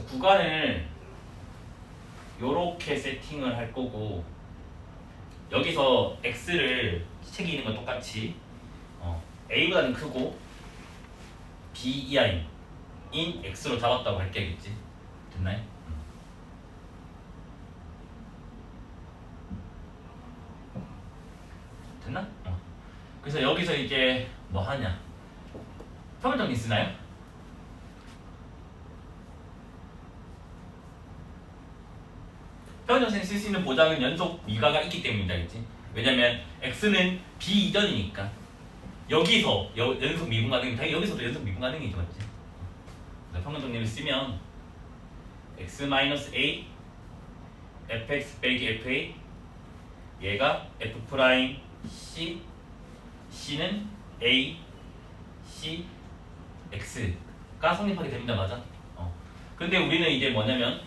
구간을 요렇게 세팅을 할 거고 여기서 x를 책이 있는 건 똑같이 a보다는 크고 b 이하인 x로 잡았다고 할게겠지. 됐나요? 됐나? 그래서 여기서 이제 뭐 하냐? 평균정리 쓰나요? 평균정리 쓸 수 있는 보장은 연속 미가가 있기 때문이다, 그치? 왜냐면 x는 b 이전이니까 여기서 연속 미분 가능이면 당연히 여기서도 연속 미분 가능이죠, 맞지? 평균정리를 쓰면 x-a fx 빼기 fa 얘가 f 프라임 c c는 a c x가 성립하게 됩니다, 맞아? 근데 우리는 이제 뭐냐면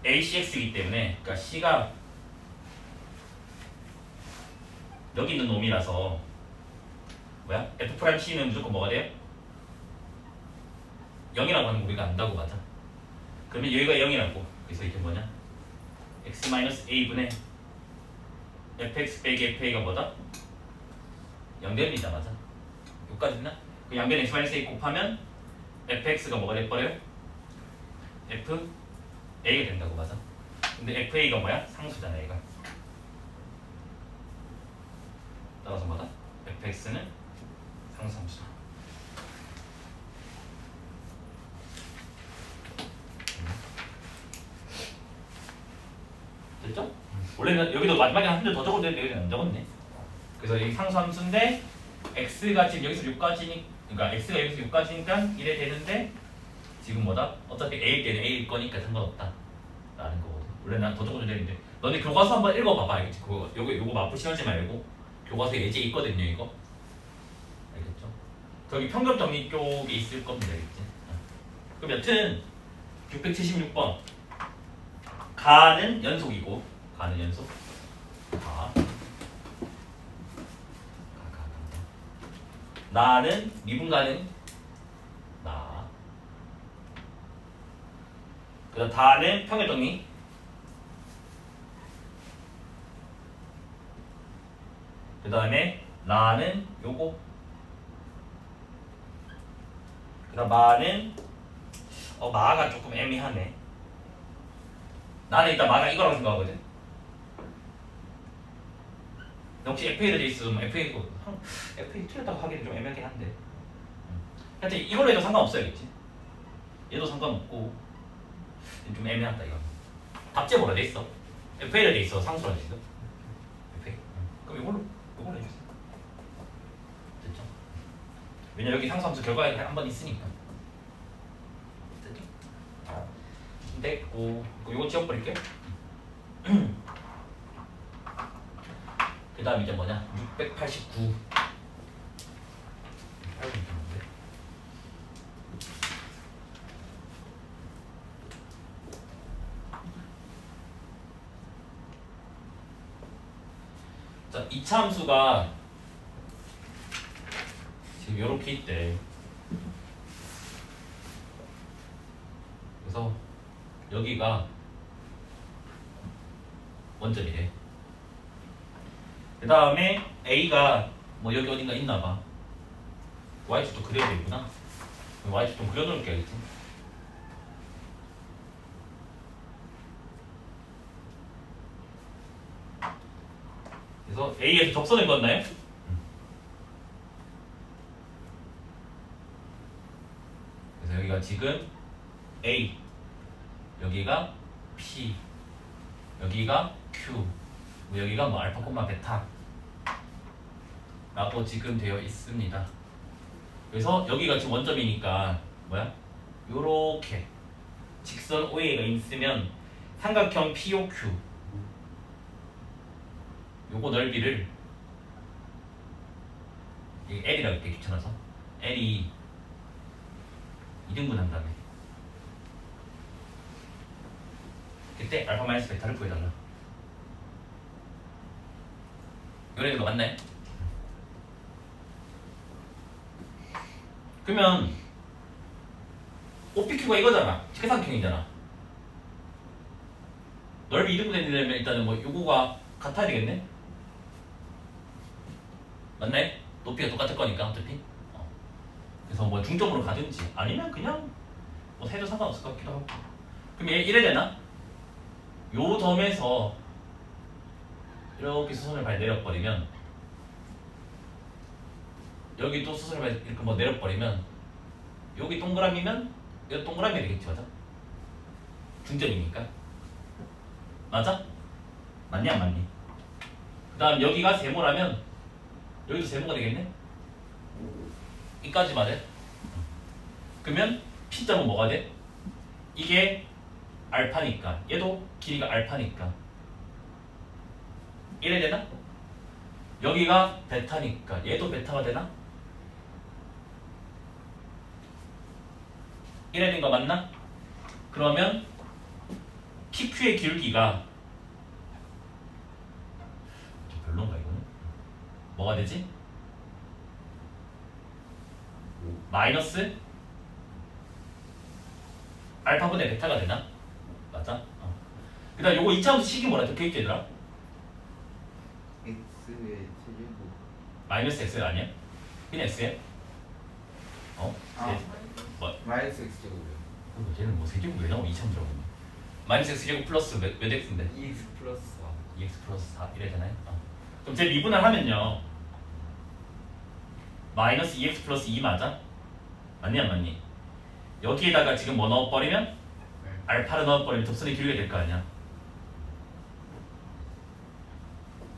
a c x이기 때문에 그러니까 c가 여기 있는 놈이라서 뭐야? f 프라임 c는 무조건 뭐가 돼요? 0이라고 하는 거 우리가 안다고, 맞아? 그러면 여기가 0이라고. 그래서 이게 뭐냐? x-a분의 fx 빼기 fa가 뭐다? 0됩니다, 맞아? 여기까지 있나? 그 양변 x-a 곱하면 fx가 뭐가 돼버려요? fa가 된다고, 맞아? 근데 fa가 뭐야? 상수잖아, 얘가. 따라서 뭐다? fx는 상수함수다. 됐죠? 원래는 여기도 마지막에 한 줄 더 적어도 되는데 여기는 안 적었네. 그래서 여기 상수함수인데 x가 지금 여기서 6까지니 그러니까 x가 여기서 6까지니까 이래 되는데 지금 뭐다? 어차피 a일 때는 a일 거니까 상관없다 라는 거거든. 원래 난 더 적어도 되는데 너네 교과서 한번 읽어봐봐, 알겠지? 요거 마프 씌우지 말고 교과서에 예제 있거든요, 이거. 알겠죠? 저기 평균 정리 쪽에 있을 겁니다, 알겠지? 그럼 여튼 676번 가는 연속이고 가는 연속 나는 미분 가능 나 그다음 다는 평균 정리 그 다음에 나는 요거 그 다음 마는 마가 조금 애매하네. 나는 일단 마가 이거라고 생각하거든. 혹시 FA로 돼 있으면 FA 틀렸다고 하기는 좀 애매하긴 한데 하여튼 이걸로 해도 상관없어야겠지. 얘도 상관없고 좀 애매하다 이거. 답제 뭐라 돼 있어? FA로 돼 있어, 상수라 돼 있어? FA? 그럼 이걸로 해주세요. 됐죠? 왜냐 여기 상수함수 결과에 한 번 있으니까. 됐죠? 됐고 이거 지워버릴게요. 그 다음 이제 뭐냐? 689. 자, 2차 함수가 지금 이렇게 있대. 그래서 여기가 원점이래. 그 다음에 A가 뭐 여기 어딘가 있나봐. Y축도 그려야 되구나. Y축 좀 그려놓을게, 알겠지? 그래서 A에서 접선을 그었나요? 그래서 여기가 지금 A, 여기가 P, 여기가 Q, 여기가 뭐 알파, 베타 라고 지금 되어 있습니다. 그래서 여기가 지금 원점이니까 뭐야? 요렇게 직선 OA가 있으면 삼각형 POQ 요거 넓이를 L이라고 할게, 귀찮아서 L이 2등분 한 다음에 그때 알파 마이너스 베타를 구해달라. 요래도 맞나요? 그러면 OPQ가 이거잖아. 계산형이잖아. 넓이 2등분 되려면 일단은 뭐 요거가 같아야 되겠네? 맞네? 높이가 똑같을 거니까 어차피. 그래서 뭐 중점으로 가든지 아니면 그냥 뭐 해도 상관없을 것 같기도 하고. 그럼 얘 이래 되나? 요 점에서 이렇게 수선을 발 내려버리면 여기 또 수선을 발 이렇게 뭐 내려버리면 여기 동그라미면 여기 동그라미 되겠지, 맞아? 중점이니까. 맞아? 맞니 안 맞니? 그 다음 여기가 세모라면 여기도 세모가 되겠네? 이까지 맞아? 그러면 P점은 뭐가 돼? 이게 알파니까 얘도 길이가 알파니까 이래 되나? 여기가 베타니까 얘도 베타가 되나? 이래 된 거 맞나? 그러면 PQ의 기울기가 좀 별론가 이거는? 뭐가 되지? 마이너스 알파분의 베타가 되나? 맞아? 그 다음 요거 2차함수 식이 뭐라 적혀있지 얘들아? x의 세제곱 마이너스 x 아니야? 그냥 x야? 아. 뭐? 마이너스 x제곱이요. 쟤는 뭐 세제곱 왜 나오고 2차함수라고 했냐? 마이너스 x제곱 플러스 몇 x인데? 2x 플러스 4. 2x 플러스 4 이래 되나요? 그럼 제 미분을 하면요 마이너스 2x 플러스 2 맞아? 맞니 안 맞니? 여기에다가 지금 뭐 넣어버리면? 네. 알파를 넣어버리면 접선이 길게 될 거 아니야?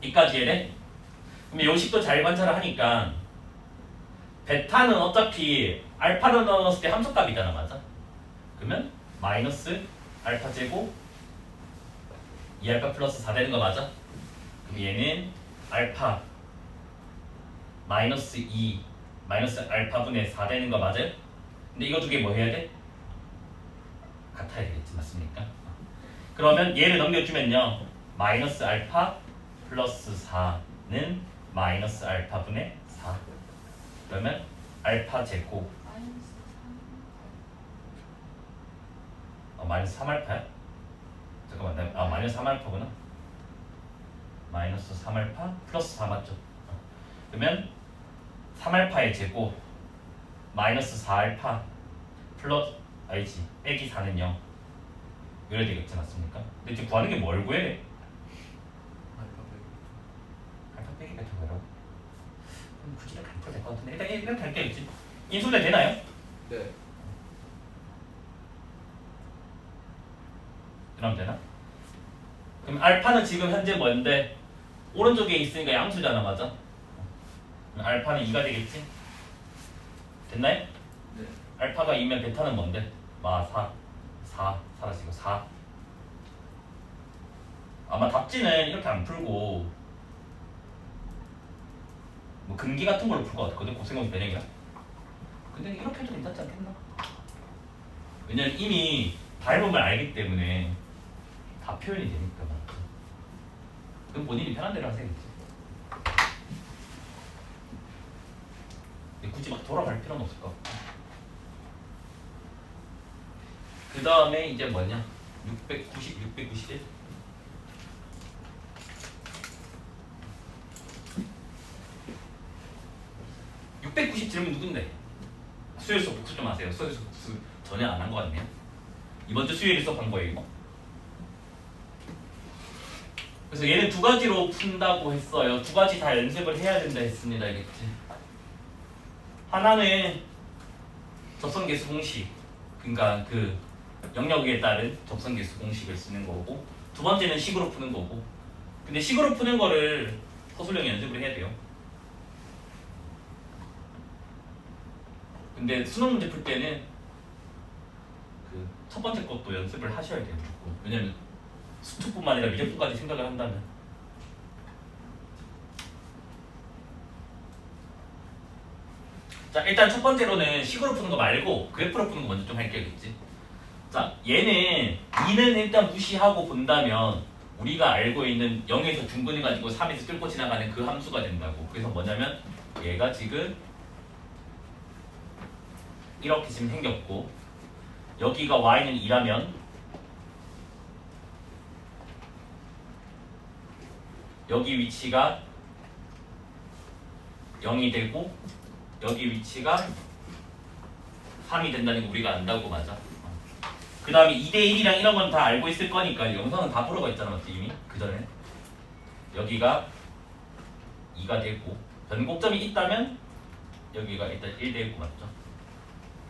이까지 해야 그럼 요 식도 잘 관찰을 하니까 베타는 어차피 알파를 넣었을 때 함수값이잖아, 맞아? 그러면 마이너스 알파 제곱 2알파 플러스 4 되는 거 맞아? 그럼 얘는 알파 마이너스 2 마이너스 알파분의 4 되는 거 맞아요? 근데 이거 두 개 뭐 해야 돼? 같아야 되겠지, 맞습니까? 그러면 얘를 넘겨주면요 마이너스 알파 플러스 4는 마이너스 알파분의 4 그러면 알파 제곱 마이너스 3알파야? 잠깐만 마이너스 3알파구나 마이너스 3알파 플러스 4 맞죠? 그러면 3알파의 제곱 마이너스 4알파 플러스 아니지 빼기 4는 0 이래야 되겠지, 맞습니까? 근데 지금 구하는 게 뭘 구해? 알파 빼기 베타 구하라고? 그럼 굳이 이렇게 안 풀어도 될 것 같은데 일단 이렇게 할게요. 인수분해 되나요? 네. 그럼 되나? 그럼 알파는 지금 현재 뭔데? 오른쪽에 있으니까 양수잖아, 맞아? 그럼 알파는 2가 되겠지? 됐나요? 네. 알파가 2면 베타는 뭔데? 4 사라지고 4 아마 답지는 이렇게 안 풀고 뭐 근기 같은 걸로 풀 것 같거든, 곱셈공식 변형이라. 근데 이렇게 해도 괜찮지 않겠나? 왜냐면 이미 닮음을 알기 때문에 다 표현이 되니까. 그럼 본인이 편한 대로 하세요. 굳이 막 돌아갈 필요는 없을 것 같고. 그 다음에 이제 뭐냐? 690, 691. 질문 누군데? 수요일 수업 복수 좀 하세요. 수요일 수업 복수 전혀 안 한 것 같네요. 이번 주 수요일 수업 한 거예요, 이거. 그래서 얘는 두 가지로 푼다고 했어요. 두 가지 다 연습을 해야 된다 했습니다. 알겠지? 하나는 접선계수 공식, 그러니까 그 영역에 따른 접선계수 공식을 쓰는 거고, 두 번째는 식으로 푸는 거고. 근데 식으로 푸는 거를 허술형이 연습을 해야 돼요. 근데 수능 문제 풀 때는 그 첫 번째 것도 연습을 하셔야 돼요. 왜냐면 수투뿐만 아니라 미적분까지 생각을 한다면. 자, 일단 첫 번째로는 식으로 푸는 거 말고 그래프로 푸는 거 먼저 좀 할게요겠지. 자, 얘는 2는 일단 무시하고 본다면 우리가 알고 있는 0에서 중근해가지고 3에서 뚫고 지나가는 그 함수가 된다고. 그래서 뭐냐면 얘가 지금 이렇게 지금 생겼고 여기가 y는 2라면 여기 위치가 0이 되고 여기 위치가 3이 된다는 거 우리가 안다고 맞아. 그 다음에 2대1이랑 이런 건 다 알고 있을 거니까 영상은 다 풀어가 있잖아 맞지 이미? 그 전에 여기가 2가 되고 변곡점이 있다면 여기가 일단 1 되고 맞죠?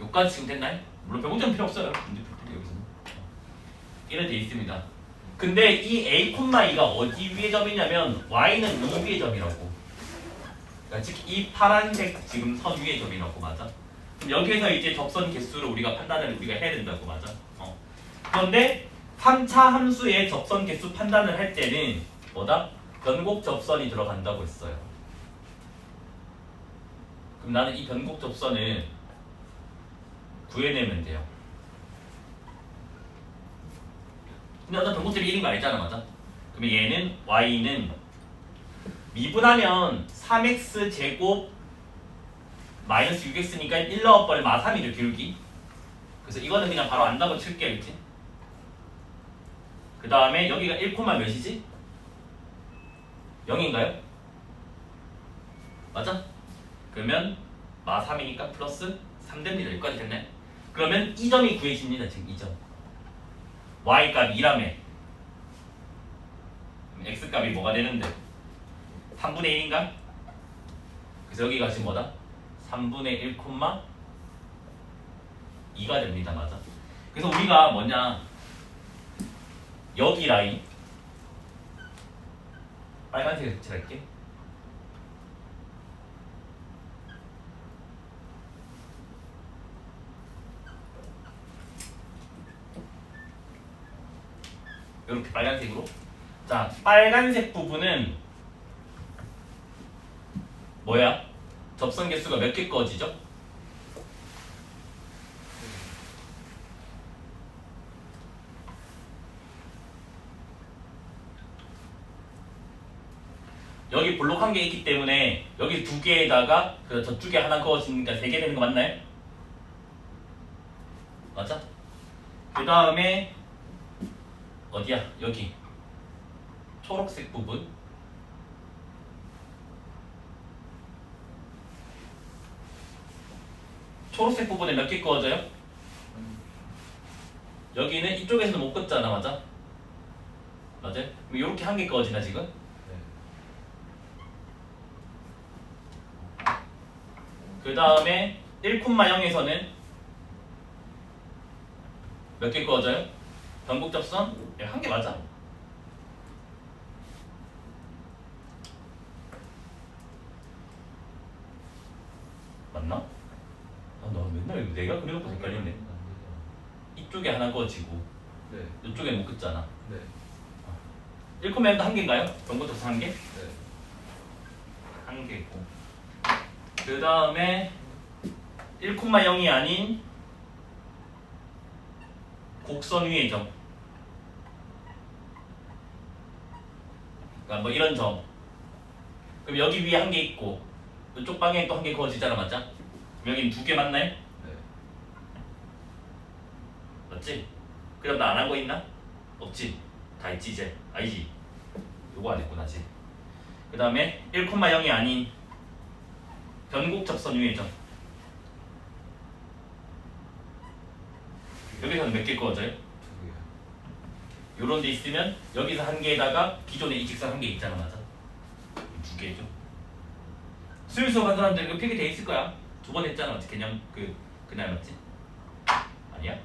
여기까지 지금 됐나요? 물론 변곡점 필요 없어요 여기서는 이래 돼 있습니다. 근데 이 a, 2가 어디 위의 점이냐면 y는 2 위의 점이라고. 그러니까 즉 이 파란색 지금 선 위의 점이라고 맞아? 그럼 여기에서 이제 접선 개수를 우리가 판단을 우리가 해야 된다고 맞아? 그런데 3차 함수의 접선 개수 판단을 할 때는 뭐다? 변곡 접선이 들어간다고 했어요. 그럼 나는 이 변곡 접선을 구해내면 돼요. 근데 어떤 변곡점이 1인 거 알잖아 맞아? 그러면 얘는 y는 미분하면 3x 제곱 마이너스 6x니까 1 넣어버려 마3이죠 기울기. 그래서 이거는 그냥 바로 안다고 칠게 그치? 그 다음에 여기가 1, 몇이지? 0인가요? 맞아? 그러면 마3이니까 플러스 3 됩니다. 여기까지 됐나요? 그러면 이 점이 구해집니다. 지금 이 점. y값 2라며 x값이 뭐가 되는데? 3분의 1인가? 그래서 여기가 지금 뭐다? 3분의 1, 2가 됩니다. 맞아? 그래서 우리가 뭐냐 여기 라인 빨간색에 색칠할게. 이렇게 빨간색으로. 자, 빨간색 부분은 뭐야? 접선 개수가 몇 개 꺼지죠? 여기 블록 한 개 있기 때문에 여기 두 개에다가 그 저쪽에 하나 그어지니까 3개 되는 거 맞나요? 맞아? 그 다음에 어디야? 여기 초록색 부분 초록색 부분에 몇 개 그어져요? 여기는 이쪽에서는 못 긋잖아 맞아? 맞아? 이렇게 한 개 그어지나 지금? 그 다음에 1,0에서는 몇 개 그어져요? 변곡 접선? 한 개 맞아. 맞나? 아, 나 맨날 내가 그려놓고 헷갈리네. 이쪽에 하나 그어지고 네. 이쪽에 못 긋잖아. 네. 1,0도 한 개인가요? 변곡 접선 한 개? 네. 한 개고. 그 다음에 1,0이 아닌 곡선 위의 점. 그러니까 뭐 이런 점. 그럼 여기 위에 한 개 있고 이쪽 방향에 또 한 개 그어지잖아 맞자? 그럼 여기는 2개 맞나요? 네. 맞지? 그럼 나 안 한 거 있나? 없지? 다 있지 이제? 아니지? 요거 안 했구나 아직. 그 다음에 1,0이 아닌 변곡 접선 위의 점. 여기서는 몇 개 그어져요? 2개요. 요런 데 있으면 여기서 한 개에다가 기존에 이 직선 한 개 있잖아 맞아? 2개죠. 수일 수업한 사람들 이거 필기 돼 있을 거야. 2번 했잖아 어떻게 개념 그날 맞지? 아니야?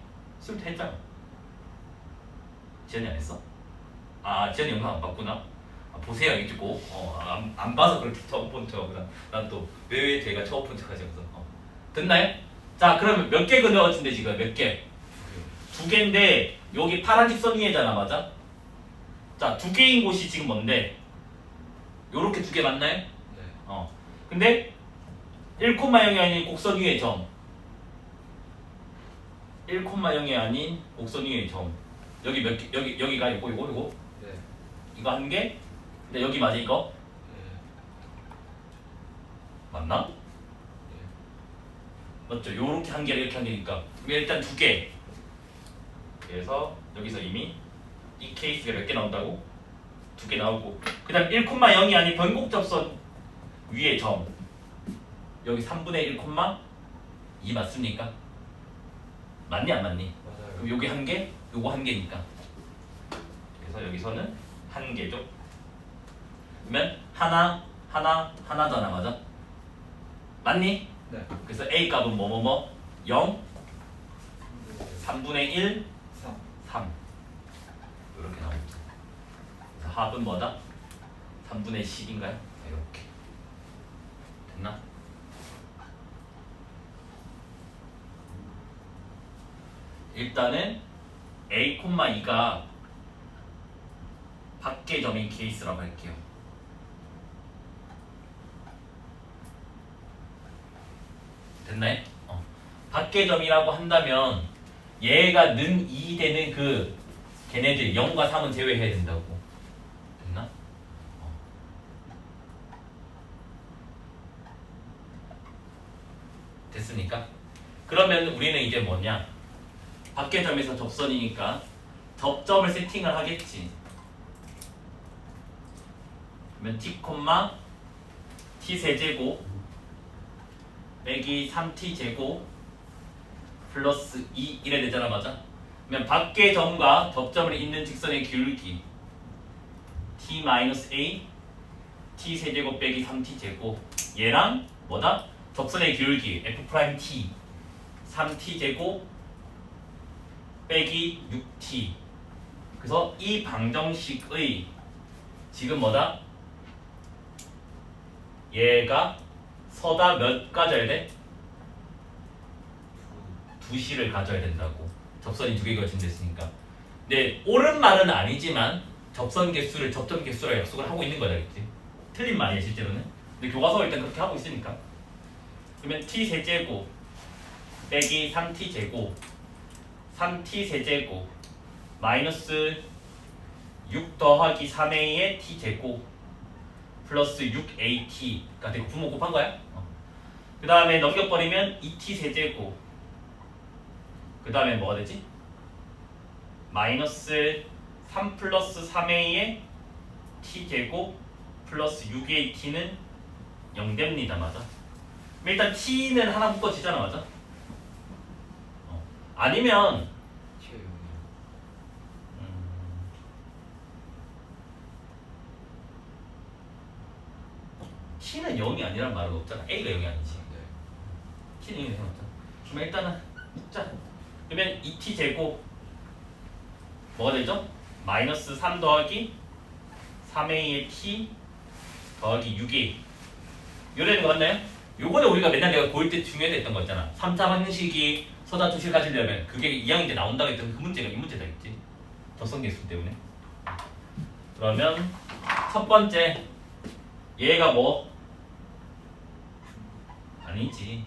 수일 때 했잖아. 지연이 안 했어? 아 지연이 영상 안 봤구나. 아, 보세요 이게 꼭. 안 봐서 그렇게 처음 본 척하구나. 난 또 왜 제가 처음 본 척하지 그래서. 됐나요? 자 그러면 몇 개 그려진대 지금 몇 개? 2개인데 여기 파란 직선 위에잖아 맞아? 자 2개인 곳이 지금 뭔데? 요렇게 2개 맞나요? 네. 근데 1,0이 아닌 곡선 위의 점 1,0이 아닌 곡선 위의 점 여기 몇 개? 여기가 이거 네. 이거 한 개? 근데 여기 맞아 이거? 네. 맞나? 네. 맞죠? 요렇게 한 개를 이렇게 한 개니까 일단 2개 그래서 여기서 이미 이 케이스가 몇 개 나온다고? 2개 나오고 그 다음 1,0이 아닌 변곡 접선 위에 점 여기 3분의 1,2 맞습니까? 맞니 안 맞니? 맞아요. 그럼 여기 한 개, 요거 한 개니까 그래서 여기서는 한 개죠. 그러면 하나 더 하나 맞아? 맞니? 네. 그래서 A 값은 뭐뭐뭐 0, 3분의 1, 3. 3 이렇게 나옵니다. 그래서 합은 뭐다? 3분의 10인가요? 이렇게 됐나? 일단은 A, 2가 밖의 점인 케이스라고 할게요. 됐나요? 밖의 점이라고 한다면 얘가 는 2 되는 그 걔네들 0과 3은 제외해야 된다고. 됐나? 됐으니까? 그러면 우리는 이제 뭐냐? 밖의 점에서 접선이니까 접점을 세팅을 하겠지. 그러면 t, t 세제곱 빼기 3t 제곱 플러스 2 이래 되잖아, 맞아? 그러면 밖의 점과 접점을 잇는 직선의 기울기 t-a t 세제곱 빼기 3t 제곱 얘랑 뭐다? 접선의 기울기 f'(t) 3t 제곱 빼기 6t 그래서 이 방정식의 지금 뭐다? 얘가 서다 몇 가져야 돼? 2시를 가져야 된다고. 접선이 2개 거진됐으니까. 근데 옳은 말은 아니지만 접선 개수를 접점 개수로 약속을 하고 있는 거다, 그치? 틀린 말이야 실제로는. 근데 교과서가 일단 그렇게 하고 있으니까. 그러면 t 세제곱 빼기 3t 제곱 3t 세제곱 마이너스 6 더하기 3a의 t 제곱 플러스 6at가 되고 부모 곱한 거야? 그 다음에 넘겨버리면 2t 세제곱 그 다음에 뭐가 되지? 마이너스 3 플러스 3a의 t 제곱 플러스 6의 t는 0 됩니다, 맞아? 일단 t는 하나 묶어지잖아, 맞아? 아니면 최영이요. t는 0이 아니란 말은 없잖아. a가 0이 아니지. 네. t는 0이 없잖아. 그러면 일단은 묶자. 그러면 2t 제곱 뭐가 되죠? 마이너스 3 더하기 3a의 t 더하기 6a 요래는 거 같나요? 요거는 우리가 맨날 내가 고일 때 중요하다 했던 거 있잖아. 3차 방정식이 서다투실 가지려면 그게 2학년 때 나온다고 했던 그 문제가 이 문제다 했지. 접선계수 때문에. 그러면 첫 번째 얘가 뭐? 아니지.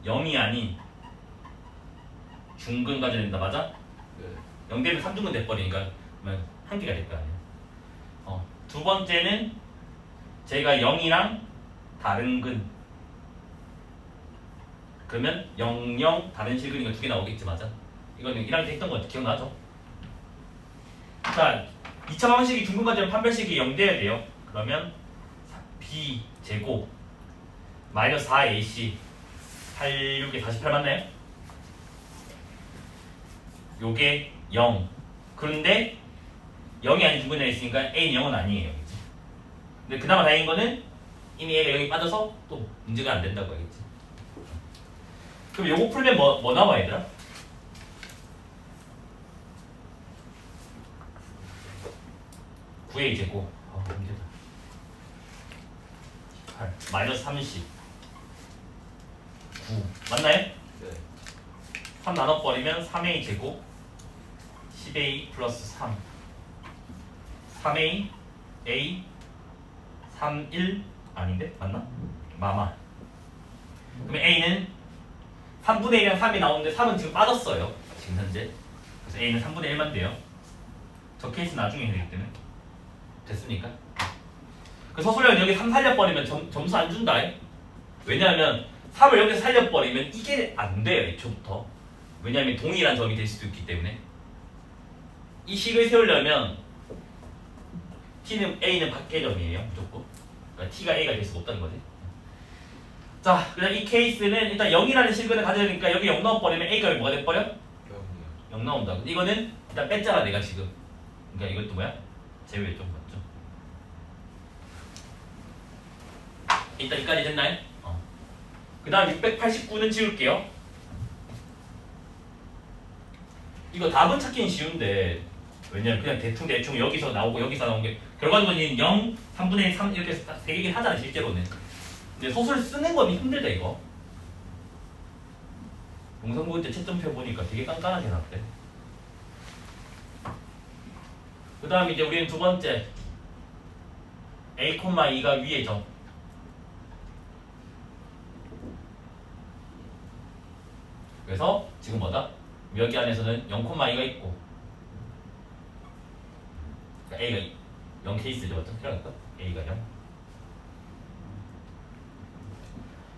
0이 아닌 중근 가져야 된다, 맞아? 네. 0 되면 3중근 돼버리니까 그러면 한 개가 될 거 아니야. 두 번째는 제가 0이랑 다른 근 그러면 0, 0 다른 실근이가 2개 나오겠지, 맞아? 이거는 1학년 때 했던 거 기억나죠? 자, 2차 방정식이 중근 가지면 판별식이 0 돼야 돼요. 그러면 b 제곱 마이너스 4ac 8, 6에 48 맞나요? 요게 0 그런데 0이 아닌 중근이가 있으니까 a는 0은 아니에요. 그치? 근데 그나마 다행인 거는 이미 a가 0이 빠져서 또 문제가 안 된다고 하겠지. 그럼 요거 풀면 뭐 나와 얘들아? 구의 제곱 문제다. 8 마이너스 30 9 맞나요? 네. 3 나눠버리면 3a 제곱 10a 플러스 3 3a a 3 1 아닌데? 맞나? 마마 그러면 a는 3분의 1이랑 3이 나오는데 3은 지금 빠졌어요 지금 현재. 그래서 a는 3분의 1만 돼요. 저 케이스 나중에 해야 되기 때문에. 됐습니까? 그 서술형은 여기 3 살려버리면 점수 안 준다. 왜냐하면 3을 여기서 살려버리면 이게 안 돼요 애초부터. 왜냐하면 동일한 점이 될 수도 있기 때문에. 이 식을 세우려면 A는 밖의 점이에요 무조건. 그러니까 T가 A가 될 수가 없다는 거지. 자, 그다음 이 케이스는 일단 0이라는 실근을 가져야 되니까 여기 0 넣어버리면 A가 뭐가 돼버려? 0이요. 0 나온다. 근데 이거는 일단 뺐잖아 내가 지금. 그러니까 이것도 뭐야? 제외죠 맞죠? 일단 여기까지 됐나요? 그 다음 689는 지울게요. 이거 답은 찾기는 쉬운데 왜냐면 그냥 대충 여기서 나오고 여기서 나온 게 결과적으로는 0, 3분의 1, 3 이렇게 딱 세 개긴 하잖아 실제로는. 근데 소설 쓰는 건 힘들다 이거. 용성고 때 채점표 보니까 되게 깐깐하게 나왔대. 그 다음 이제 우리는 두 번째 A, 2가 위에죠. 그래서 지금 뭐다? 여기 안에서는 0,2가 있고 그러니까 A가 0 케이스죠 맞죠? 그러니까 A가 0.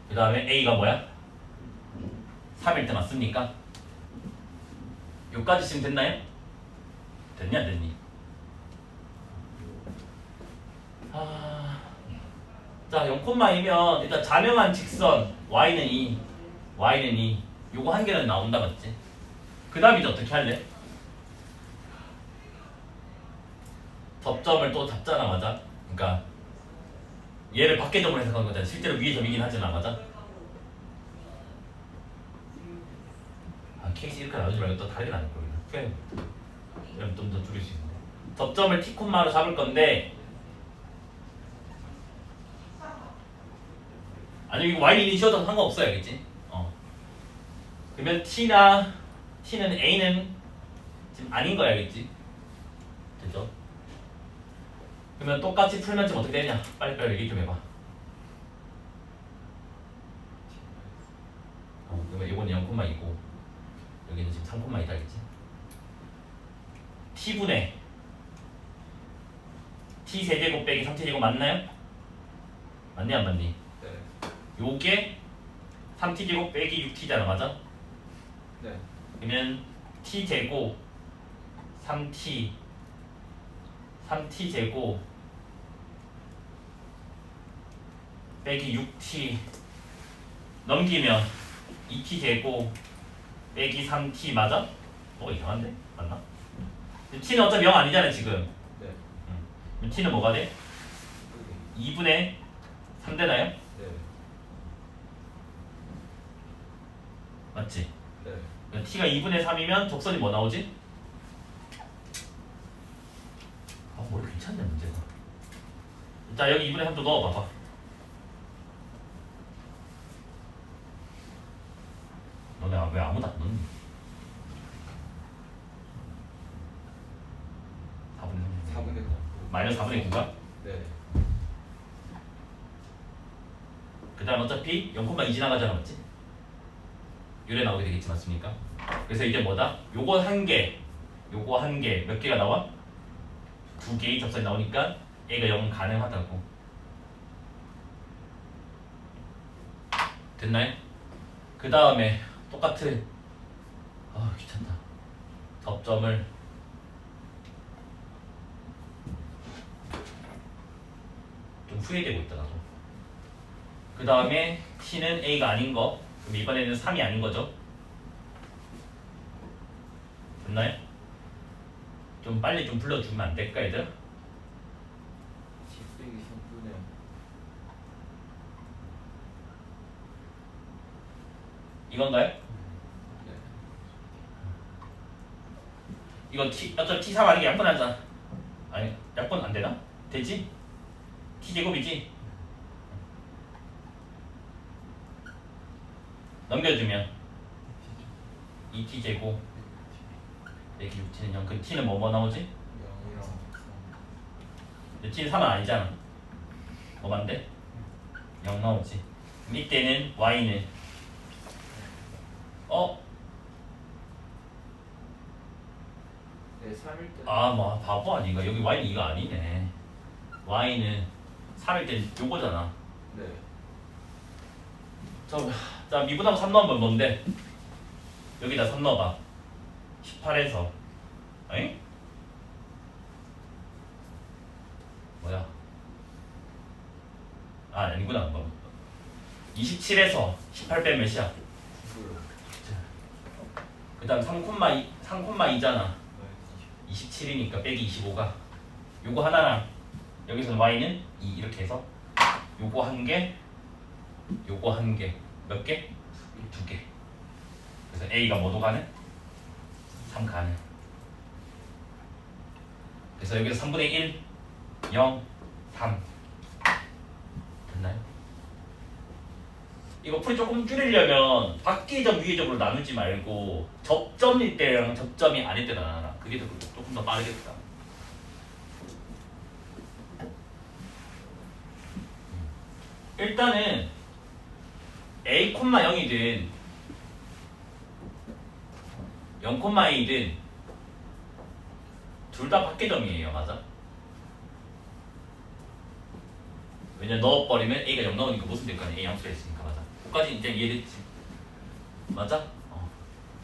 그 다음에 A가 뭐야? 3일 때 맞습니까? 여기까지 지금 됐나요? 됐냐 안 됐니? 자 0,2면 일단 자명한 직선 Y는 2 Y는 2 요거 한 개는 나온다 맞지? 그 다음 이제 어떻게 할래? 접점을 또 잡잖아 맞아? 그러니까 얘를 밖의 점으로 해석한 거잖아. 실제로 위의 점이긴 하지만 맞아? 케이스 이렇게 나오지 말고 또 다르게 나올 거야. 그냥 이러면 좀 더 줄일 수 있는데 접점을 T, 로 잡을 건데 아니 이거 Y는 쉬어도 상관없어요 알겠지? 그러면 T는 A는 지금 아닌 거야 알겠지? 됐죠? 그러면 똑같이 풀면 지금 어떻게 되냐? 빨리빨리 얘기 좀 해봐. 그러면 이거는 0,2고 여기는 지금 3,2다 알겠지? T분의 T 세제곱 빼기 3T제곱 맞나요? 맞니 안 맞니? 네. 요게 3T제곱 빼기 6T잖아 맞아? 네. 그러면 T제곱 3T제곱 빼기 6T 넘기면 2T제곱 빼기 3T 맞아? 이상한데? 맞나? T는 어차피 0 아니잖아 지금. 네. 그럼 T는 뭐가 돼? 2분의 3 되나요? 네. 맞지? 네. 그럼 T가 2분의 3이면 적선이 뭐 나오지? 머리 괜찮네 문제가. 자 여기 2분의 3도 넣어봐봐. 너네 왜 아무도 안 넣니? 4분의 3 4분의 9. 마이너스 4분의 9가? 네. 그 다음 어차피 0,2 지나가잖아 맞지? 요래 나오게 되겠지 맞습니까? 그래서 이제 뭐다? 요거 한 개 몇 개가 나와? 2개의 접선이 나오니까 A가 0은 가능하다고. 됐나요? 그 다음에 똑같은 귀찮다. 접점을 좀 후회되고 있다 나도. 그 다음에 T는 A가 아닌 거. 그럼 이번에는 3이 아닌 거죠. 됐나요? 좀 빨리 좀 불러주면 안 될까 얘들? 10 빼기 3분의 이건가요? 네. 이거 어차피 T3 아닌 게 약분하잖아. 아니 약분 안 되나? 되지? T제곱이지? 넘겨주면 2T제곱 여기 6T는 0. 그 T는 뭐 나오지? 0이랑 3. 근데 T는 3은 아니잖아. 뭐 만데? 0 나오지. 그럼 이때는 Y는 네, 3일 때. 뭐 바보 아닌가? 여기 Y는 2가 아니네. Y는 3일 땐 요거잖아. 네. 자 미분하고 3 넣으면 뭔데? 여기다 3 넣어봐. 18에서 아니구나. 27에서 18 빼면 몇이야? 9. 그 다음 3,2잖아. 27이니까 빼기 25가 요거 하나랑 여기서는 y는 2 이렇게 해서 요거 한 개, 요거 한 개. 몇 개? 2개. 그래서 a가 뭐도 가는? 3 가는. 그래서 여기서 3분의 1, 0, 3 됐나요? 이거 풀이 조금 줄이려면 밖의 점, 위의 점으로 나누지 말고 접점일 때랑 접점이 아닐 때 나눠라. 그게 더 조금 더 빠르겠다. 일단은 a, 0이든 0,a든 둘 다 밖의 점이에요. 맞아? 왜냐면 넣어버리면 a가 0 나오니까 무슨 될 거 아니야. a 양수가 있으니까. 맞아. 끝까지 이제 이해됐지? 맞아?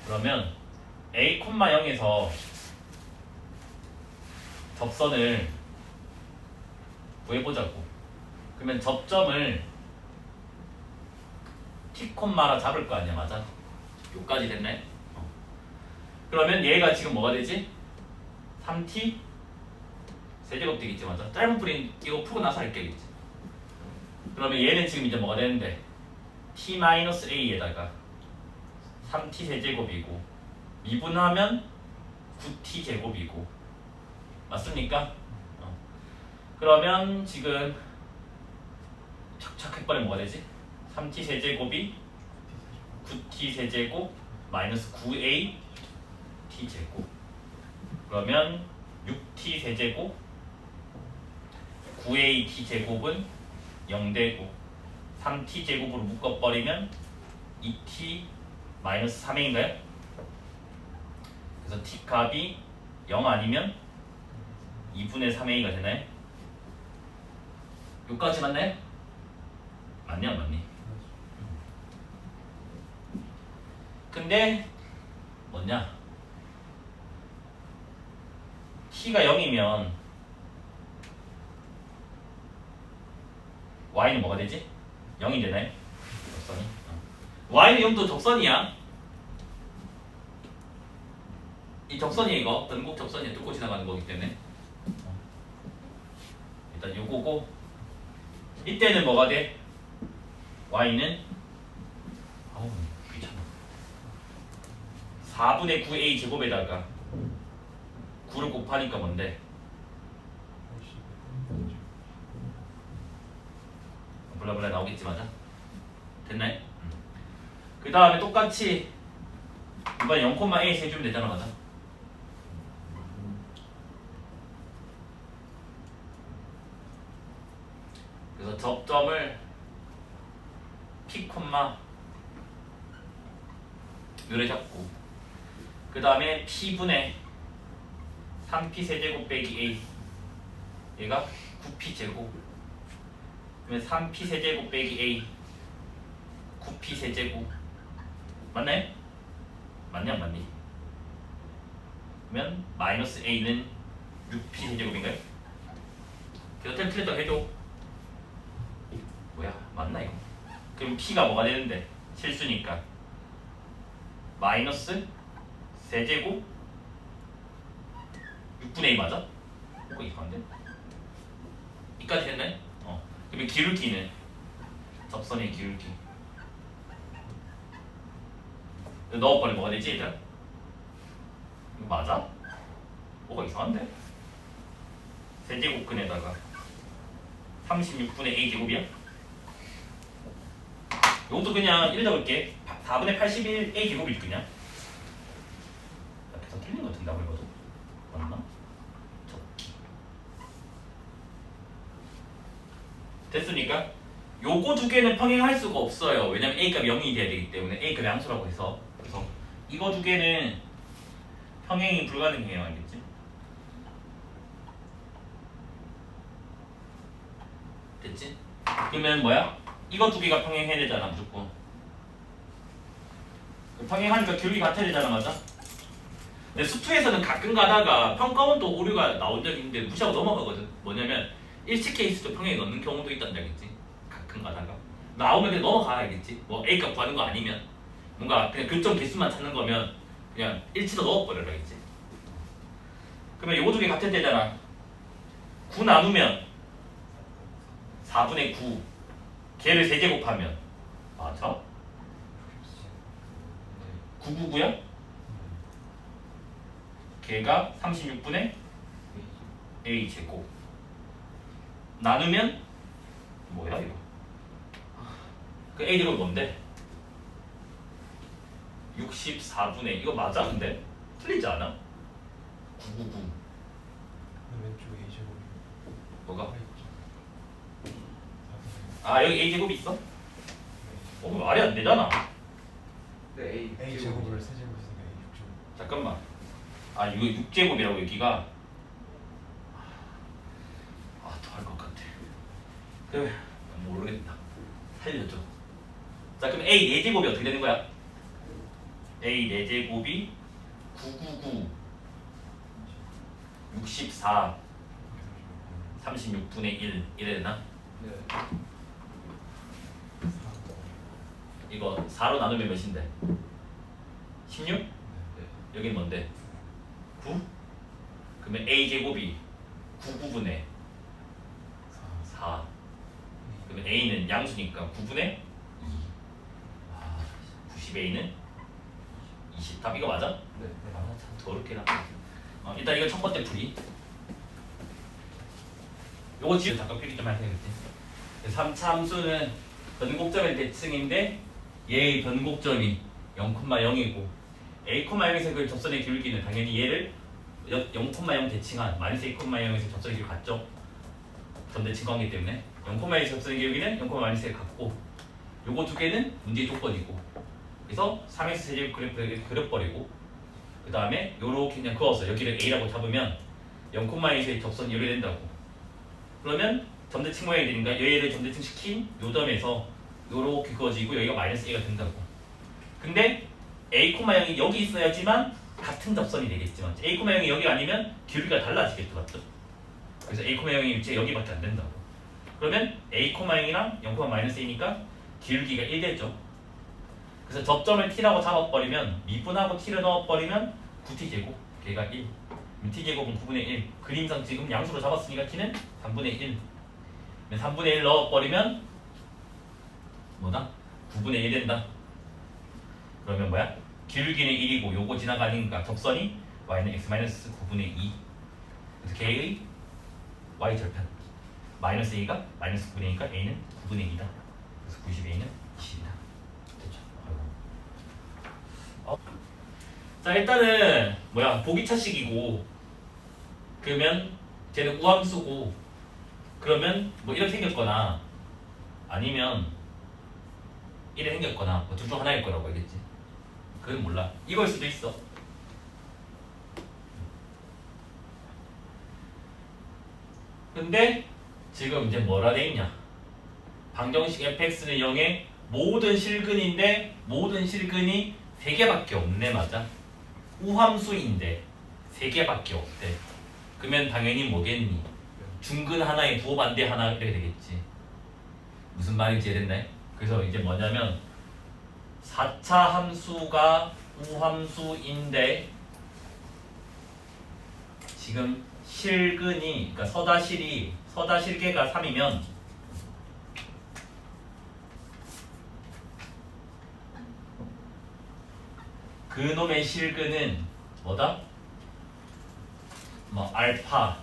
그러면 a, 0에서 접선을 구해보자고. 그러면 접점을 t, 라 잡을 거 아니야. 맞아? 요까지 됐네? 그러면 얘가 지금 뭐가 되지? 3t 세제곱 되겠지. 맞아? 짧은 풀이 이거 풀고 나서 할게. 그러면 얘는 지금 이제 뭐가 되는데 t-a에다가 3t 세제곱이고 미분하면 9t 제곱이고 맞습니까? 그러면 지금 착착 해버리면 뭐가 되지? 3t 세제곱이 9t 세제곱 마이너스 9a t 제곱 그러면 6t 세제곱 9a t 제곱은 0되고 3t 제곱으로 묶어버리면 2t 마이너스 3a인가요? 그래서 t 값이 0 아니면 2분의 3a가 되나요? 여기까지 맞나요? 맞니 안 맞니? 근데 뭐냐? t가 0이면 y는 뭐가 되지? 0이 되나요? 접선이? y는 0도 접선이야. 이 접선이 이거 변곡 접선이 뚫고 지나가는 거기 때문에 일단 요거고 이때는 뭐가 돼? y는 아우 귀찮아 4분의 9a 제곱에다가 9를 곱하니까 뭔데? 블라블라 나오겠지. 맞아? 됐나요? 그 다음에 똑같이 이번에 0,a 세주면 되잖아. 맞아? 그래서 접점을 p, 요래 잡고 그 다음에 p분의 3p 세제곱 빼기 a 얘가 9p 제곱 그러면 3p 세제곱 빼기 a 9p 세제곱 맞나요? 맞냐 안 맞니? 그러면 마이너스 a는 6p 세제곱인가요? 그래서 템 틀렸다고 해줘. 뭐야 맞나 이거? 그럼 p가 뭐가 되는데? 실수니까 마이너스 세제곱 6분의 2 맞아? 이거 이상한데? 이까지 됐나요? 그러면 기울기는 접선의 기울기 넣어버리면 뭐가 되지 얘들아? 이거 맞아? 뭐가 이상한데? 세제곱근에다가 36분의 a 제곱이야? 이것도 그냥 이래 잡을게 4분의 81 a 제곱일 그냥 계속 틀린 것 같은데 아무리 봐도 맞나? 됐습니까? 요거 두 개는 평행할 수가 없어요. 왜냐면 a 값이 0이 돼야 되기 때문에 a 값이 함수라고 해서 그래서 이거 두 개는 평행이 불가능해요. 알겠지? 됐지? 그러면 뭐야? 이거 두 개가 평행해야 되잖아 무조건. 평행하니까 기울기 같아야 되잖아. 맞아? 근데 수투에서는 가끔 가다가 평가원 또 오류가 나온 적이 있는데 무시하고 넘어가거든. 뭐냐면 일치 케이스도 평행에 넣는 경우도 있단다. 알겠지? 가끔 가다가 나오면 그냥 넘어가야겠지. 뭐 A값 구하는 거 아니면 뭔가 그냥 교점 개수만 찾는 거면 그냥 일치도 넣어버려야겠지. 그러면 요거 두 개 같은 데잖아. 9 나누면 4분의 9 걔를 3제곱하면 맞아? 999야? 걔가 36분의 A제곱 나누면 뭐야 이거? 그 A제곱 뭔데? 64분의 이거 맞아 근데? 틀리지 않아? 999 왼쪽에 A제곱이 뭐가? 있죠. 아 여기 A제곱이 있어? 말이 안 되잖아. 네, A제곱을 세제곱 했으니까 A6제곱. 잠깐만. 아 이거 6제곱이라고 여기가. 더 할 것 같아. 그래 모르겠다. 살려줘. 자 그럼 A 4제곱이 어떻게 되는 거야? A 4제곱이 999 64 36분의 1 이래 되나? 네. 이거 4로 나누면 몇인데? 16? 네. 여긴 뭔데? 9? 그러면 A제곱이 99분의 4 그러면 A는 양수니까 9분의 2 90A는 20 답 이거 맞아? 네. 참 더럽게 나 일단 이거 첫 번째 풀이 요거 지금 잠깐 필기 좀 해야겠지. 3차 함수는 변곡점의 대칭인데 얘의 변곡점이 0,0이고 A,0에서 그 접선의 기울기는 당연히 얘를 0,0 대칭한 마이너스 A,0에서 접선의 기울기 같죠? 점대칭 관계 때문에 0,1에서 접선의 기울기는 0,-1을 같고 요거 두 개는 문제의 조건이고 그래서 3x 세제곱 그래프를 그려버리고 그 다음에 요렇게 그냥 그어서 여기를 A라고 잡으면 0,1의 접선이 이렇게 된다고. 그러면 점대칭 모양이 되니까 얘를 점대칭 시킨 요 점에서 요렇게 그어지고 여기가 마이너스 A가 된다고. 근데 A,0이 여기 있어야지만 같은 접선이 되겠지만 A,0이 여기 아니면 기울기가 달라지겠죠, 맞죠? 그래서 A,0의 위치가 여기밖에 안 된다고. 그러면 A,0이랑 0,-A니까 기울기가 1 되죠. 그래서 접점을 T라고 잡아버리면 미분하고 T를 넣어버리면 9T제곱 걔가 1 T제곱은 9분의 1 그림상 지금 양수로 잡았으니까 T는 3분의 1 3분의 1 넣어버리면 뭐다? 9분의 1 된다. 그러면 뭐야? 기울기는 1이고 요거 지나가니까 접선이 y는 x 9분의 2 그래서 걔의 y절편 마이너스 a가 마이너스 9분의 2니까 a는 9분의 2다. 그래서 90a는 20이다. 됐죠? 자 일단은 뭐야 보기차식이고 그러면 쟤는 우함수고 그러면 뭐 이렇게 생겼거나 아니면 이래 생겼거나 뭐 둘 중 하나일 거라고 알겠지? 그건 몰라. 이걸 수도 있어. 근데 지금 이제 뭐라 돼 있냐? 방정식 fx는 0의 모든 실근인데 모든 실근이 3개밖에 없네. 맞아? 우함수인데 3개밖에 없대. 그러면 당연히 뭐겠니? 중근 하나에 부호반대 하나 이렇게 되겠지. 무슨 말인지 이해됐나요? 그래서 이제 뭐냐면 4차 함수가 우함수인데 지금 실근이 그러니까 서다실계가 3이면 그놈의 실근은 뭐다? 뭐 알파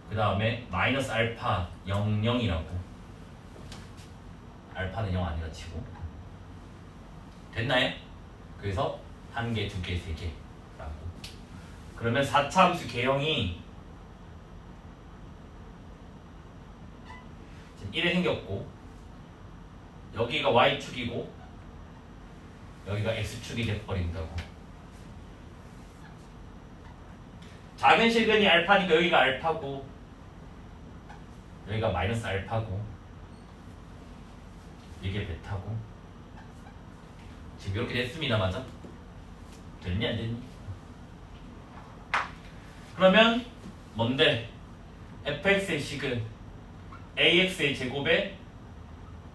그 다음에 마이너스 알파 00이라고 알파는 0 아니라 치고 됐나요? 그래서 1개, 2개, 3개라고 그러면 4차 함수 개형이 지금 1에 생겼고 여기가 y축이고 여기가 x축이 돼버린다고. 작은 실근이 알파니까 여기가 알파고 여기가 마이너스 알파고 이게 베타고 지금 이렇게 됐습니다. 맞아? 됐니 안 됐니? 그러면 뭔데? fx의 식은 ax의 제곱에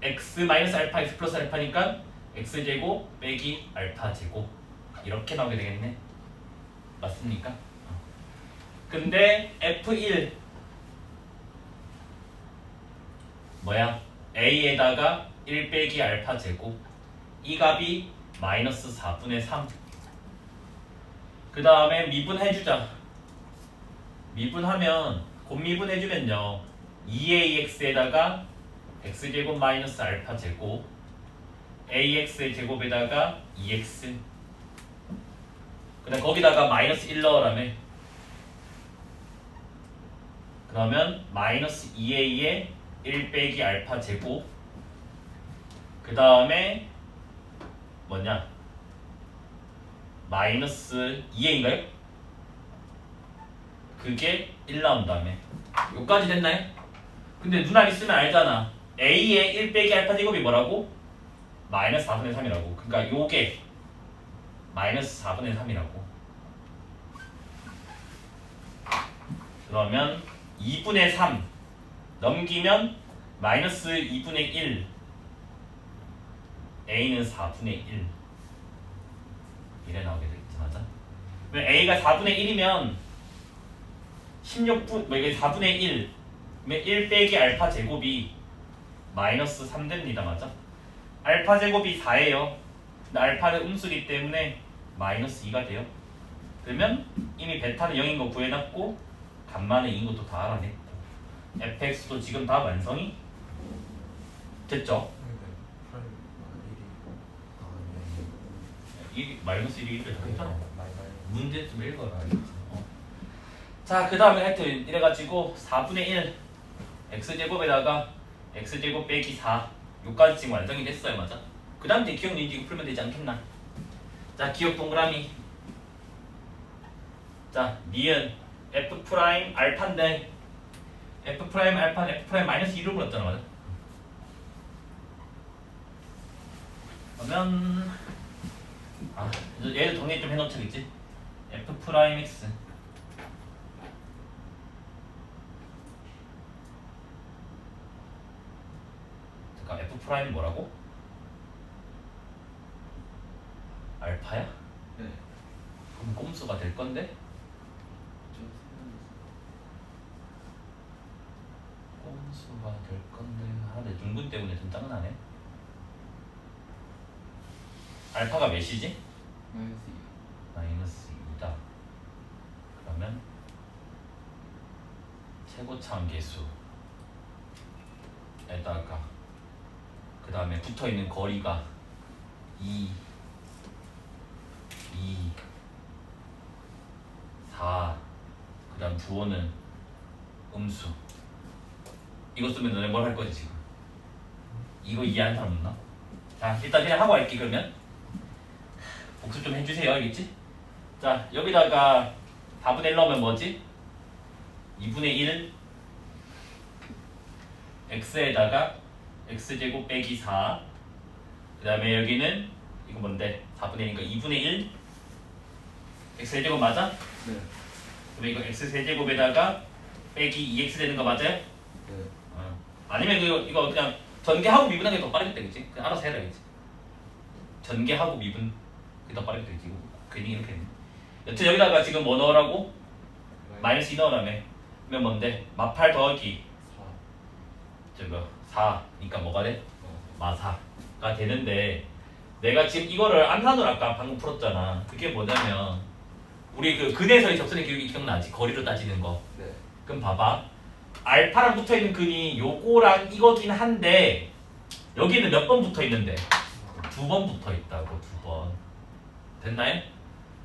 x 마이너스 알파 x 플러스 알파니까 x제곱 빼기 알파 제곱 이렇게 나오게 되겠네. 맞습니까? 근데 F1 뭐야? a에다가 1 빼기 알파 제곱 이 값이 마이너스 4분의 3. 그 다음에 미분해주자. 미분하면 곱미분해주면요 2ax에다가 x제곱 마이너스 알파 제곱 ax의 제곱에다가 2x 그 다음 거기다가 마이너스 1 넣으라며. 그러면 마이너스 2a에 1 빼기 알파 제곱 그 다음에 뭐냐 마이너스 2a인가요? 그게 1 나온다며. 여기까지 됐나요? 근데 눈알 있으면 알잖아. a의 1 빼기 알파 제곱이 뭐라고? 마이너스 4분의 3이라고. 그러니까 요게 마이너스 4분의 3이라고. 그러면 2분의 3 넘기면 마이너스 2분의 1 a는 4분의 1 이래 나오게 되겠지. 맞아? 그러면 a가 4분의 1이면 16분 뭐 이게 4분의 1 그러면 1 빼기 알파 제곱이 마이너스 3 됩니다. 맞아? 알파 제곱이 4예요. 근데 알파는 음수기 때문에 마이너스 2가 돼요. 그러면 이미 베타는 0인 거 구해놨고 간만에 2인 것도 다 알아냈고 fx도 지금 다 완성이 됐죠? 이 마이너스 1이 했잖아. 문제 좀 읽어라. 자, 그 다음에 하여튼 이래가지고 4분의 1 x제곱에다가 x제곱 빼기 4 요까지 지금 완성이 됐어요. 맞아? 그 다음 때 기억 니은지 이거 풀면 되지 않겠나? 자, 기억 동그라미. 자, 니은 f 프라임 알파인데 f 프라임 알파는 f 프라임 마이너스 2로 불렀잖아. 맞아? 그러면 얘를 정리 좀 해놓자겠지? f 프라임 x 잠깐 f 프라임 뭐라고? 알파야? 네. 그럼 꼼수가 될 건데? 꼼수가 될 건데 내 중근 때문에 좀 짜증나네. 알파가 몇이지? 마이너스 2다. 그러면 최고차원 계수에다가 그 다음에 붙어있는 거리가 2 4 그 다음 부호는 음수. 이거 쓰면 너네 뭘 할 거지 지금? 이거 이해하는 사람 없나? 자, 일단 그냥 하고 할게. 그러면 복습 좀 해주세요. 알겠지? 자, 여기다가 4분의 1 넣으면 뭐지? 2분의 1 x에다가 x제곱 빼기 4 그 다음에 여기는 이거 뭔데? 4분의 1이니까 2분의 1 x제곱 맞아? 네. 그럼 이거 x세제곱에다가 빼기 2x 되는 거 맞아요? 네. 아니면 이거 그냥 전개하고 미분하는 게 더 빠르겠다. 그치? 그냥 알아서 해라. 그치? 전개하고 미분 그게 더 빠르겠다. 그치? 이거 괜히 이렇게 했네. 여튼 여기다가 지금 뭐 넣으라고? 마이너스 2 넣으라며. 그러면 뭔데? 마팔 더하기 4. 저거 4니까 뭐가 돼? 마사가 되는데 내가 지금 이거를 암산으로 아까 방금 풀었잖아. 그게 뭐냐면 우리 그 근에서의 접선의 기억이 기억나지? 거리로 따지는 거. 네. 그럼 봐봐. 알파랑 붙어있는 근이 요거랑 이거긴 한데 여기는 몇 번 붙어있는데? 2번 붙어있다고. 2번. 됐나요?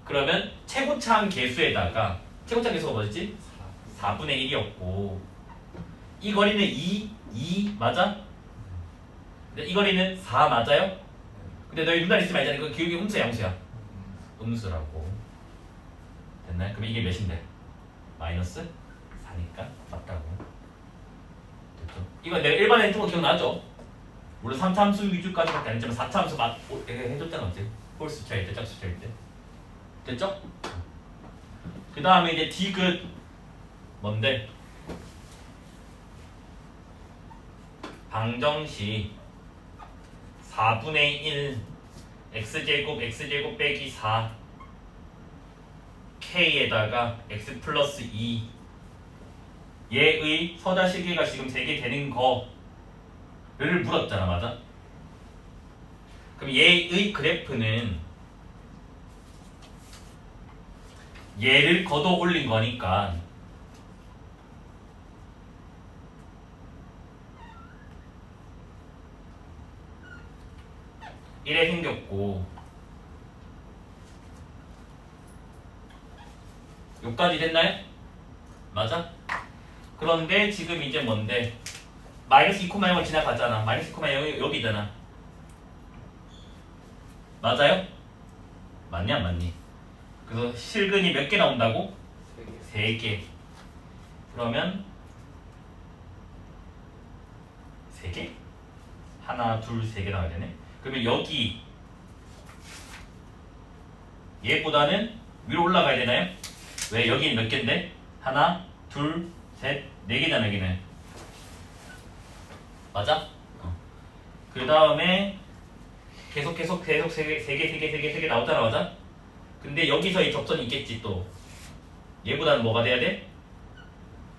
그러면 최고차항 계수에다가 최고차항 계수가 뭐였지? 4분의 1이었고 이 거리는 2 맞아? 근데 이 거리는 4 맞아요? 근데 너희 눈알 있으면 알잖아. 이거 기울기 음수야 양수야? 음수라고. 됐나요? 그럼 이게 몇인데? 마이너스 4니까 맞다고. 됐죠? 이거 내가 일반에 했던 거 기억나죠? 물론 3차 함수 위주까지밖에 안 했지만 4차 함수 내가 해줬잖아. 어째? 홀수 차일 때, 짝수 차일 때. 됐죠? 그 다음에 이제 디귿 뭔데? 방정식 4분의 1 x제곱 x제곱 빼기 4 k에다가 x 플러스 2 얘의 서자시계가 지금 3개 되는 거를 물었잖아, 맞아? 그럼 얘의 그래프는 얘를 걷어 올린 거니까 이래 생겼고 여기까지 됐나요? 맞아? 그런데 지금 이제 뭔데? 마이너스 2,0을 지나갔잖아. 마이너스 2,0이 여기잖아. 맞아요? 맞냐 안 맞니? 그래서 실근이 몇 개 나온다고? 3개. 그러면 3개? 하나, 둘, 3개 나와야 되네. 그러면 여기 얘보다는 위로 올라가야 되나요? 왜? 여기는 몇 개인데? 하나, 둘, 셋, 4개잖아 여기는. 맞아? 그 다음에 계속 3개 나오잖아, 맞아? 근데 여기서 이 접선이 있겠지 또. 얘보다는 뭐가 돼야 돼?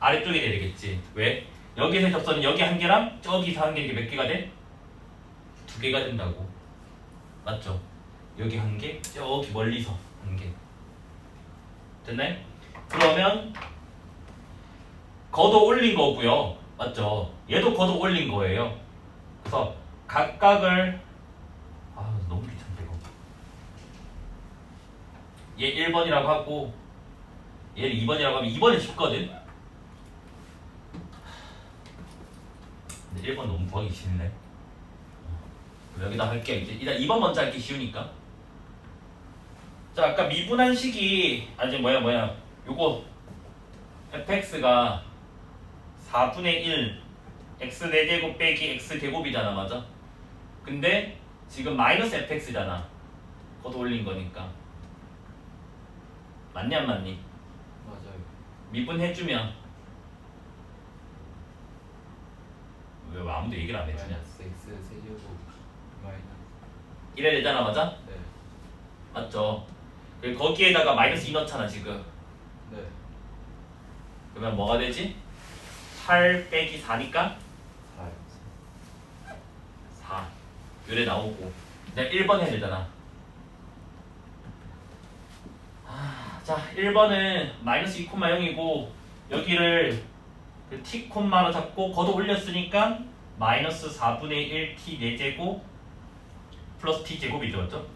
아래쪽이 돼야 되겠지. 왜? 여기서 접선은 여기 한 개랑 저기서 한 개, 이게 몇 개가 돼? 2개가 된다고. 맞죠? 여기 한 개, 저기 멀리서 한 개. 됐나요? 그러면 걷어 올린 거고요. 맞죠? 얘도 걷어 올린 거예요. 그래서 각각을 너무 귀찮다 이거. 얘 1번이라고 하고 얘를 2번이라고 하면 2번은 쉽거든. 근데 1번 너무 구하기 쉽네. 여기다 할게요. 이제 일단 2번 먼저 할게 쉬우니까. 자, 아까 미분한식이 이제 뭐야 요거 fx가 4분의 1 x 4제곱 빼기 x 제곱이잖아, 맞아? 근데 지금 마이너스 fx잖아. 걷어 올린 거니까. 맞냐 안 맞니? 맞아요. 미분해주면 왜 아무도 얘기를 안 해주냐? 마이너스 x 세제곱 마이너스. 이래 되잖아, 맞아? 네. 맞죠? 그리고 거기에다가 마이너스 2 넣잖아 지금. 네. 그러면 뭐가 되지? 8 빼기 4니까 4요. 4 요래 나오고 그냥 1번 해야 되잖아. 자, 1번은 마이너스 2,0이고 여기를 그 t, 로 잡고 걷어 올렸으니까 마이너스 4분의 1 t 4제곱 플러스 t 제곱이죠, 맞죠?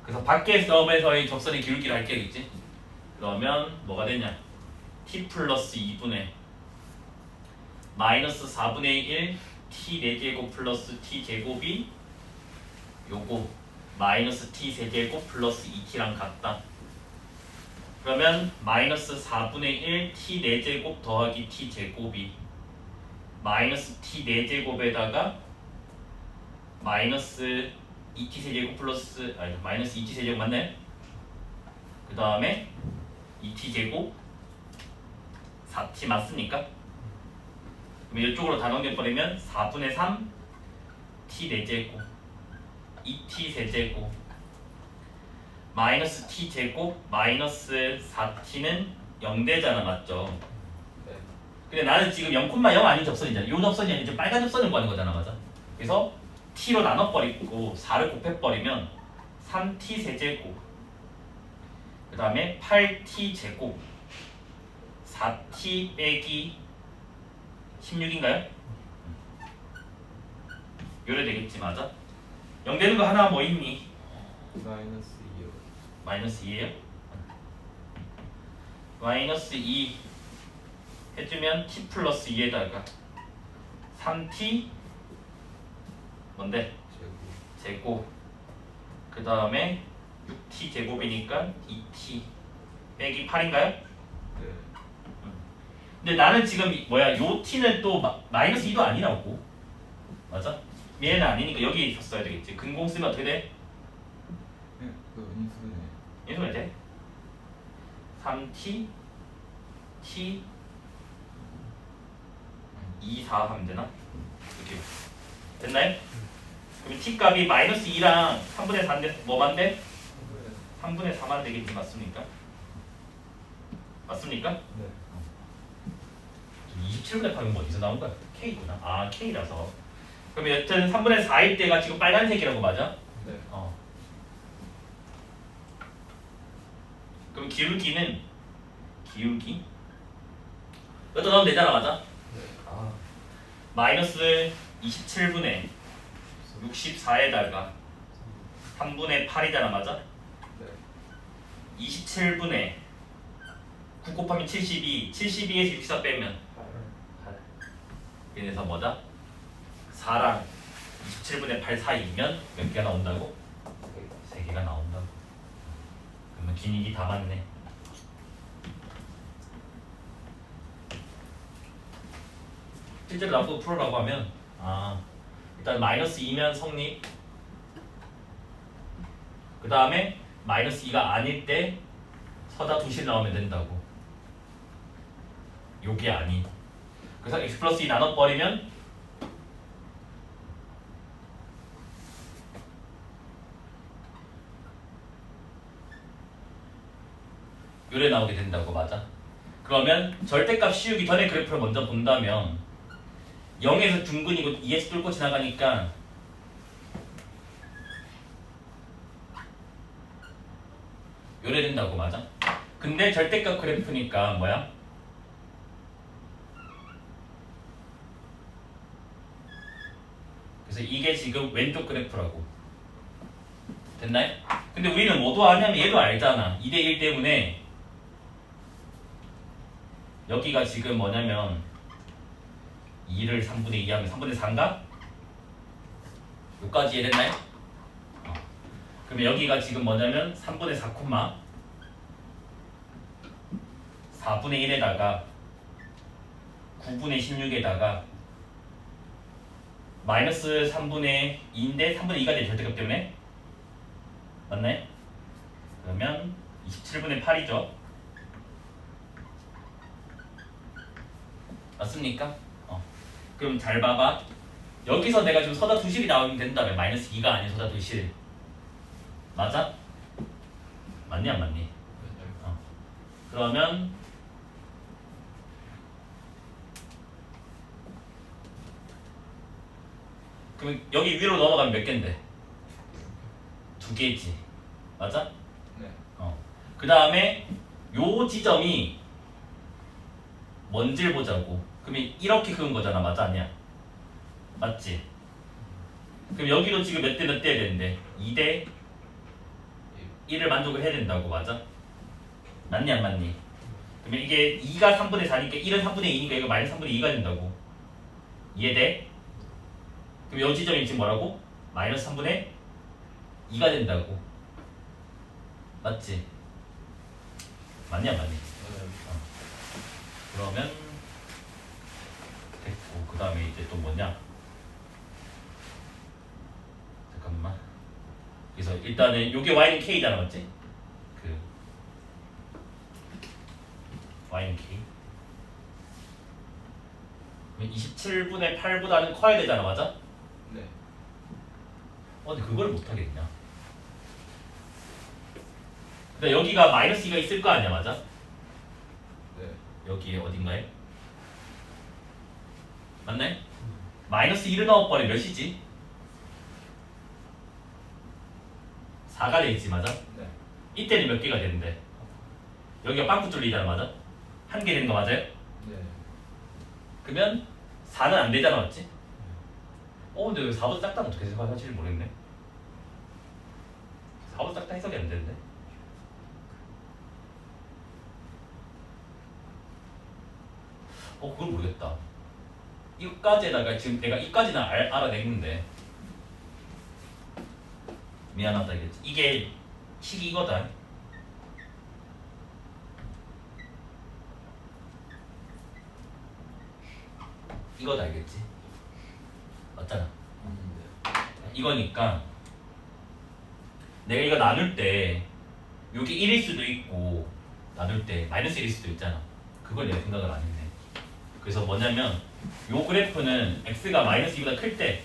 그래서 밖에 점에서의 접선의 기울기를 할게겠지. 그러면 뭐가 되냐? t 플러스 2분의 마이너스 4분의 1 t 4제곱 플러스 t 제곱이 요거 마이너스 t 세제곱 플러스 2t랑 같다. 그러면 마이너스 4분의 1 t 4제곱 더하기 t 제곱이 마이너스 t 4제곱에다가 마이너스 2t 세제곱 플러스 마이너스 2t 세제곱 맞나요? 그 다음에 2t 제곱 4t 맞습니까? 그럼 이쪽으로 다 넘겨버리면 4분의 3 t 4제곱 2t 세제곱 마이너스 t 제곱 마이너스 4t는 0되잖아, 맞죠? 네. 근데 나는 지금 0,0 아닌 접선이잖아. 이 접선이 아니지 빨간 접선을 구하는 거잖아, 맞아? 그래서 t로 나눠버리고 4를 곱해버리면 3t 세제곱 그 다음에 8t 제곱 4t 빼기 16인가요? 요래 되겠지, 맞아? 0 되는 거 하나 뭐 있니? 마이너스 2요. 마이너스 2예요? 마이너스 2 해주면 t 플러스 2에다가 3t 뭔데? 제곱 그 다음에 6t 제곱이니까 2t 빼기 8인가요? 네. 근데 나는 지금 요 t는 또 마이너스 2도 아니라고. 맞아? 얘는 아니니까 여기 썼어야 되겠지. 근공 쓰면 어떻게 돼? 네. 그 인수네. 인수면 돼? 3t t 2, 4 하면 되나? 이렇게 됐나요? 그럼 t 값이 마이너스 2랑 3분의 4인데 뭐만 돼? 3분의 4만 되겠지 맞습니까? 맞습니까? 네. 27분의 8은 뭐 어디서 나온 거야? K구나. 아 K라서. 그럼 여튼 3분의 4일 때가 지금 빨간색이라고 맞아? 네. 그럼 기울기 여기다 넣으면 되잖아 맞아? 네. 아. 마이너스 27분의 64에다가 3분의 8이잖아 맞아? 네. 27분의 9 곱하기 72 72에서 64 빼면 8 그래서 뭐다? 4랑 27분의 8 사이면 몇 개가 나온다고? 3개가 나온다고. 그러면 기닉이 다 맞네. 실제로 나보고 풀으라고 하면 일단 마이너스 2면 성립, 그 다음에 마이너스 2가 아닐 때 서다 두실 나오면 된다고. 요게 아닌. 그래서 x 플러스 2 나눠버리면 요래 나오게 된다고 맞아? 그러면 절대값 씌우기 전에 그래프를 먼저 본다면 0에서 중근이고 2에서 뚫고 지나가니까 요래 된다고 맞아? 근데 절대값 그래프니까 뭐야? 그래서 이게 지금 왼쪽 그래프라고. 됐나요? 근데 우리는 뭐도 아냐면 얘도 알잖아. 2대1 때문에 여기가 지금 뭐냐면 2를 3분의 2 하면 3분의 4인가? 여기까지 이해됐나요? 그러면 여기가 지금 뭐냐면 3분의 4 콤마 4분의 1에다가 9분의 16에다가 마이너스 3분의 2인데 3분의 2가 돼 절대값 때문에 맞나요? 그러면 27분의 8이죠. 맞습니까? 그럼 잘 봐봐. 여기서 내가 지금 서다 두실이 나오면 된다며. 마이너스 2가 아닌 서다 두실. 맞아? 맞니 안 맞니? 그러면 여기 위로 넘어가면 몇 개인데? 2개지. 맞아? 네. 그 다음에 요 지점이 뭔지를 보자고. 그러면 이렇게 그은 거잖아. 맞아? 아니야? 맞지? 그럼 여기도 지금 몇 대 몇 대 해야 되는데 2대 1을 만족을 해야 된다고. 맞아? 맞니 안 맞니? 그러면 이게 2가 3분의 4니까 1은 3분의 2니까 이거 마이너스 3분의 2가 된다고. 이해돼? 그럼 요 지점이 지금 뭐라고? 마이너스 3분의 2가 된다고. 맞지? 맞니 안 맞니? 그러면 됐고, 그 다음에 이제 또 뭐냐? 잠깐만. 그래서 일단은 요게 y는 k잖아, 맞지? 그 y는 k. 그럼 27분의 8보다는 커야 되잖아, 맞아? 네. 근데 그걸 못 하겠냐? 근데 여기가 마이너스 2가 있을 거 아니야, 맞아? 네. 여기에 어딘가에? 맞네? 마이너스 1을 넣어버리면 몇이지? 4가 되겠지, 맞아? 네. 이때는 몇 개가 되는데? 여기가 빵꾸 뚫리잖아, 맞아? 한 개 되는 거 맞아요? 네. 그러면 4는 안 되잖아, 맞지? 근데 왜 4보다 작다는 어떻게 생각할지 모르겠네. 4보다 작다 해석이 안 되는데? 그걸 모르겠다. 이거까지에다가 지금 내가 이까지는 알아냈는데 미안하다 이겠지. 이게 식이 이거다. 이거다 알겠지? 맞잖아. 네. 이거니까 내가 이거 나눌 때 요게 1일 수도 있고 나눌 때 마이너스 1일 수도 있잖아. 그걸 내가 생각을 안 했네. 그래서 뭐냐면 요 그래프는 x가 마이너스 2보다 클 때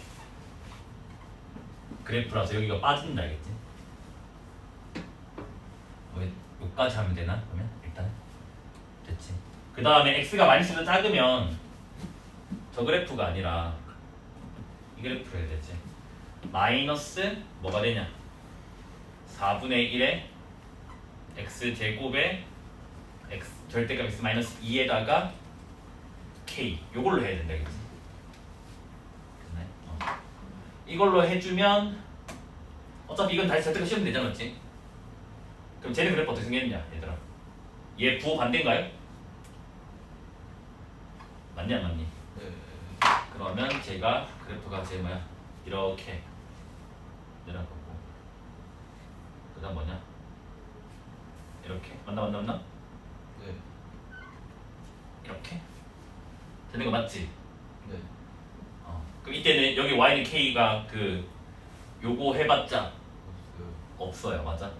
그래프라서 여기가 빠진다 알겠지? 왜 요까지 하면 되나? 그러면 일단 됐지. 그 다음에 x가 마이너스 2보다 작으면 저 그래프가 아니라 이 그래프로 해야 되지. 마이너스 뭐가 되냐? 4분의 1의 x제곱에 x 절대값 x 마이너스 2에다가 k 요걸로 해야 된다 그치? 됐네? 이걸로 해주면 어차피 이건 다시 절대값 씌우면 되잖아 맞지? 그럼 쟤네 그래프 어떻게 생겼냐 얘들아 얘 부호 반대인가요? 맞니 안 맞니? 네. 그러면 제가 그래프가 제 뭐야 이렇게 내려가고 그 다음 뭐냐 이렇게 맞나 네. 이렇게 되는 거 맞지? 네. 그럼 이때는 여기 y는 k가 그 요거 해봤자 없어요. 없어요 맞아?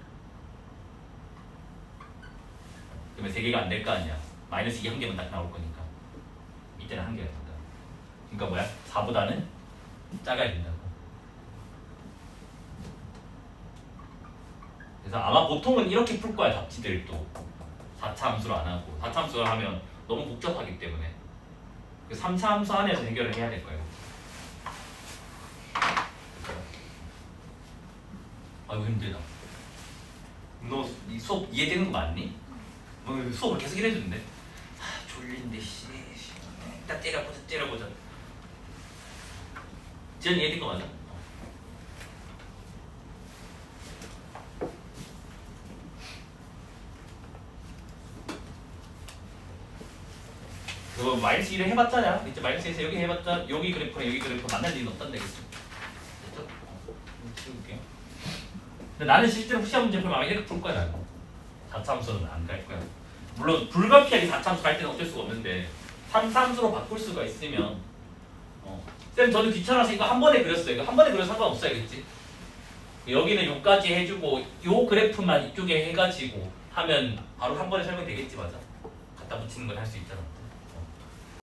그러면 3개가 안 될 거 아니야 마이너스 2 한 개만 딱 나올 거니까 이때는 한 개가 된다 그러니까 뭐야? 4보다는 작아야 된다고 그래서 아마 보통은 이렇게 풀 거야 답지들도 4차 함수로 안 하고 4차 함수로 하면 너무 복잡하기 때문에 그 3차 함수 안에서 해결을 해야 될 거예요 아이고 힘들다 너 이 수업 이해되는 거 맞니? 너 수업을 계속 이래주는데 졸린데 씨 딱 때려보자 지연 이해된 거 맞아? 그거 마이너스 1을 해봤자냐? 이제 마이너스 1에서 여기 해봤자 여기 그래프랑 여기 그래프 만날 일은 없단다 그랬어 됐죠? 치울게요 근데 나는 실제로 시험 문제 풀면 아마 이렇게 풀 거야 나는 4차 함수는 안 갈 거야 물론 불가피하게 4차 함수 갈 때는 어쩔 수가 없는데 3차 함수로 바꿀 수가 있으면 쌤 저는 귀찮아서 이거 한 번에 그렸어요 이거 한 번에 그려서 상관없어야겠지 여기는 요까지 해주고 요 그래프만 이쪽에 해가지고 하면 바로 한 번에 설명되겠지 맞아? 갖다 붙이는 건 할 수 있잖아